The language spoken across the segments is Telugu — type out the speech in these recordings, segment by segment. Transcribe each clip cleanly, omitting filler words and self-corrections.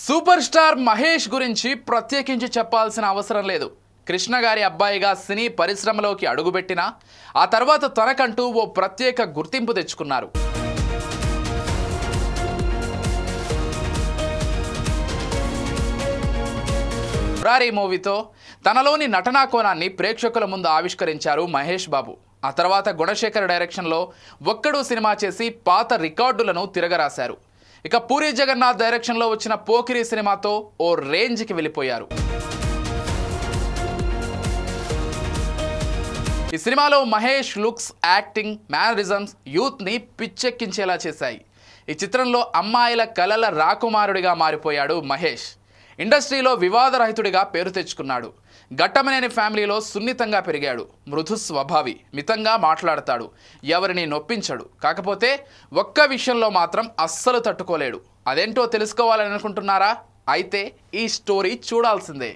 సూపర్ స్టార్ మహేష్ గురించి ప్రత్యేకించి చెప్పాల్సిన అవసరం లేదు. కృష్ణ గారి అబ్బాయిగా సినీ పరిశ్రమలోకి అడుగుపెట్టినా ఆ తర్వాత తనకంటూ ఓ ప్రత్యేక గుర్తింపు తెచ్చుకున్నారు. మురారి మూవీతో తనలోని నటనా కోణాన్ని ప్రేక్షకుల ముందు ఆవిష్కరించారు మహేష్ బాబు. ఆ తర్వాత గుణశేఖర్ డైరెక్షన్లో ఒక్కడు సినిమా చేసి పాత రికార్డులను తిరగరాశారు. ఇక పూరి జగన్నాథ్ డైరెక్షన్లో వచ్చిన పోకిరి సినిమాతో ఓ రేంజ్కి వెళ్ళిపోయారు. ఈ సినిమాలో మహేష్ లుక్స్, యాక్టింగ్, మేనరిజమ్స్ యూత్ని పిచ్చెక్కించేలా చేశాయి. ఈ చిత్రంలో అమ్మాయిల కలల రాకుమారుడిగా మారిపోయాడు మహేష్. ఇండస్ట్రీలో వివాదరహితుడిగా పేరు తెచ్చుకున్నాడు. ఘట్టమనేని ఫ్యామిలీలో సున్నితంగా పెరిగాడు. మృదు స్వభావి, మితంగా మాట్లాడతాడు, ఎవరిని నొప్పించడు. కాకపోతే ఒక్క విషయంలో మాత్రం అస్సలు తట్టుకోలేడు. అదేంటో తెలుసుకోవాలని అనుకుంటున్నారా? అయితే ఈ స్టోరీ చూడాల్సిందే.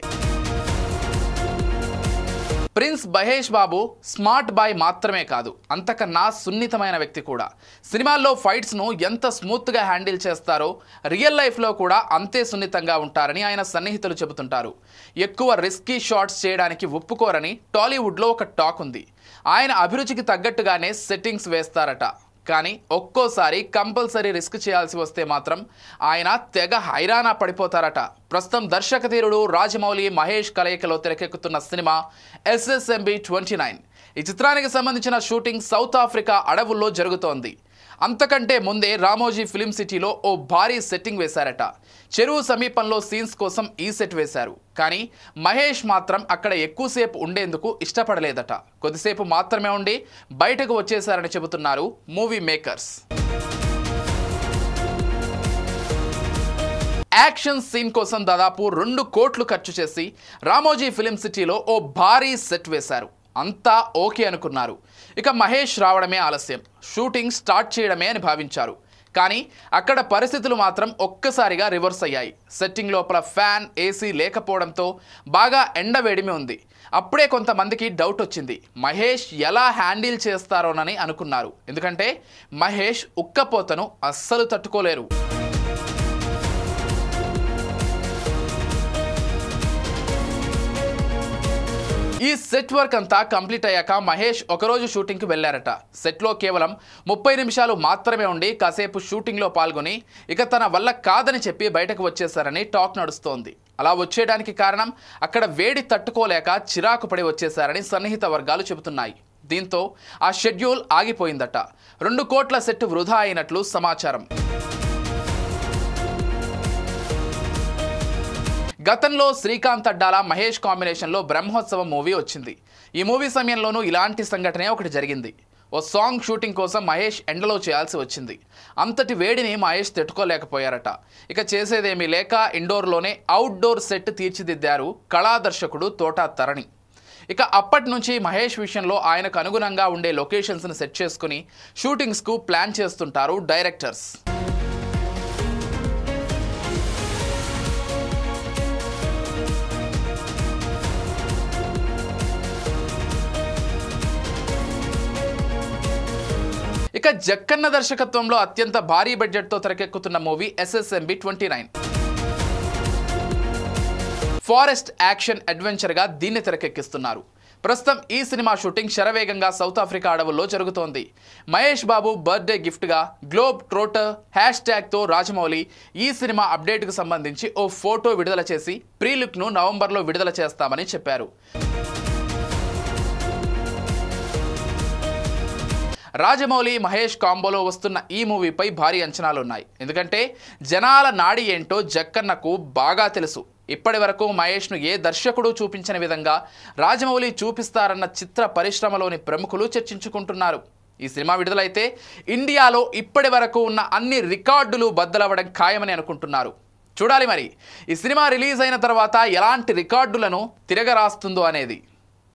Prince Mahesh Babu smart boy మాత్రమే కాదు, అంతకన్నా సున్నితమైన వ్యక్తి కూడా. సినిమాల్లో ఫైట్స్ను ఎంత స్మూత్గా హ్యాండిల్ చేస్తారో రియల్ లైఫ్లో కూడా అంతే సున్నితంగా ఉంటారని ఆయన సన్నిహితులు చెబుతుంటారు. ఎక్కువ రిస్కీ షాట్స్ చేయడానికి ఒప్పుకోరని టాలీవుడ్లో ఒక టాక్ ఉంది. ఆయన అభిరుచికి తగ్గట్టుగానే సెట్టింగ్స్ వేస్తారట. కానీ ఒక్కోసారి కంపల్సరీ రిస్క్ చేయాల్సి వస్తే మాత్రం ఆయన తెగ హైరానా పడిపోతారట. ప్రస్తుతం దర్శకధీరుడు రాజమౌళి మహేష్ కలయికలో తెరకెక్కుతున్న సినిమా SSMB 29. ఈ చిత్రానికి సంబంధించిన షూటింగ్ సౌత్ ఆఫ్రికా అడవుల్లో జరుగుతోంది. అంతకంటే ముందే రామోజీ ఫిలిం సిటీలో ఓ భారీ సెట్టింగ్ వేశారట. చెరువు సమీపంలో సీన్స్ కోసం ఈ సెట్ వేశారు. కానీ మహేష్ మాత్రం అక్కడ ఎక్కువసేపు ఉండేందుకు ఇష్టపడలేదట. కొద్దిసేపు మాత్రమే ఉండి బయటకు వచ్చేశారని చెబుతున్నారు మూవీ మేకర్స్. యాక్షన్ సీన్ కోసం దాదాపు 2 కోట్లు ఖర్చు చేసి రామోజీ ఫిలిం సిటీలో ఓ భారీ సెట్ వేశారు. అంతా ఓకే అనుకున్నారు. ఇక మహేష్ రావడమే ఆలస్యం, షూటింగ్ స్టార్ట్ చేయడమే అని భావించారు. కానీ అక్కడ పరిస్థితులు మాత్రం ఒక్కసారిగా రివర్స్ అయ్యాయి. సెట్టింగ్ లోపల ఫ్యాన్, ఏసీ లేకపోవడంతో బాగా ఎండవేడిమి ఉంది. అప్పుడే కొంతమందికి డౌట్ వచ్చింది, మహేష్ ఎలా హ్యాండిల్ చేస్తారోనని అనుకున్నారు. ఎందుకంటే మహేష్ ఉక్కపోతను అస్సలు తట్టుకోలేరు. ఈ సెట్ వర్క్ అంతా కంప్లీట్ అయ్యాక మహేష్ ఒకరోజు షూటింగ్కి వెళ్ళారట. సెట్లో కేవలం 30 నిమిషాలు మాత్రమే ఉండి కాసేపు షూటింగ్లో పాల్గొని ఇక తన వల్ల కాదని చెప్పి బయటకు వచ్చేశారని టాక్ నడుస్తోంది. అలా వచ్చేయడానికి కారణం అక్కడ వేడి తట్టుకోలేక చిరాకు పడి వచ్చేశారని సన్నిహిత వర్గాలు చెబుతున్నాయి. దీంతో ఆ షెడ్యూల్ ఆగిపోయిందట. 2 కోట్ల సెట్ వృధా అయినట్లు సమాచారం. గతంలో శ్రీకాంత్ అడ్డాల మహేష్ కాంబినేషన్లో బ్రహ్మోత్సవం మూవీ వచ్చింది. ఈ మూవీ సమయంలోనూ ఇలాంటి సంఘటనే ఒకటి జరిగింది. ఓ సాంగ్ షూటింగ్ కోసం మహేష్ ఎండలో చేయాల్సి వచ్చింది. అంతటి వేడిని మహేష్ తట్టుకోలేకపోయారట. ఇక చేసేదేమీ లేక ఇండోర్లోనే అవుట్డోర్ సెట్ తీర్చిదిద్దారు కళాదర్శకుడు తోట తరణి. ఇక అప్పటి నుంచి మహేష్ విషయంలో ఆయనకు అనుగుణంగా ఉండే లొకేషన్స్ని సెట్ చేసుకుని షూటింగ్స్కు ప్లాన్ చేస్తుంటారు డైరెక్టర్స్. ఇక జక్కన్న దర్శకత్వంలో అత్యంత భారీ బడ్జెట్తో తెరకెక్కుతున్న మూవీ SSMB 29. ఫారెస్ట్ యాక్షన్ అడ్వెంచర్గా దీన్ని తెరకెక్కిస్తున్నారు. ప్రస్తుతం ఈ సినిమా షూటింగ్ శరవేగంగా సౌత్ ఆఫ్రికా అడవుల్లో జరుగుతోంది. మహేష్ బాబు బర్త్డే గిఫ్ట్గా గ్లోబ్ ట్రోటర్ హ్యాష్ట్యాగ్తో రాజమౌళి ఈ సినిమా అప్డేట్కు సంబంధించి ఓ ఫోటో విడుదల చేసి ప్రీ లుక్ను నవంబర్లో విడుదల చేస్తామని చెప్పారు. రాజమౌళి మహేష్ కాంబోలో వస్తున్న ఈ మూవీపై భారీ అంచనాలున్నాయి. ఎందుకంటే జనాల నాడి ఏంటో జక్కన్నకు బాగా తెలుసు. ఇప్పటి వరకు మహేష్ను ఏ దర్శకుడు చూపించని విధంగా రాజమౌళి చూపిస్తారన్న చిత్ర పరిశ్రమలోని ప్రముఖులు చర్చించుకుంటున్నారు. ఈ సినిమా విడుదలైతే ఇండియాలో ఇప్పటి వరకు ఉన్న అన్ని రికార్డులు బద్దలవ్వడం ఖాయమని అనుకుంటున్నారు. చూడాలి మరి ఈ సినిమా రిలీజ్ అయిన తర్వాత ఎలాంటి రికార్డులను తిరగరాస్తుందో అనేది.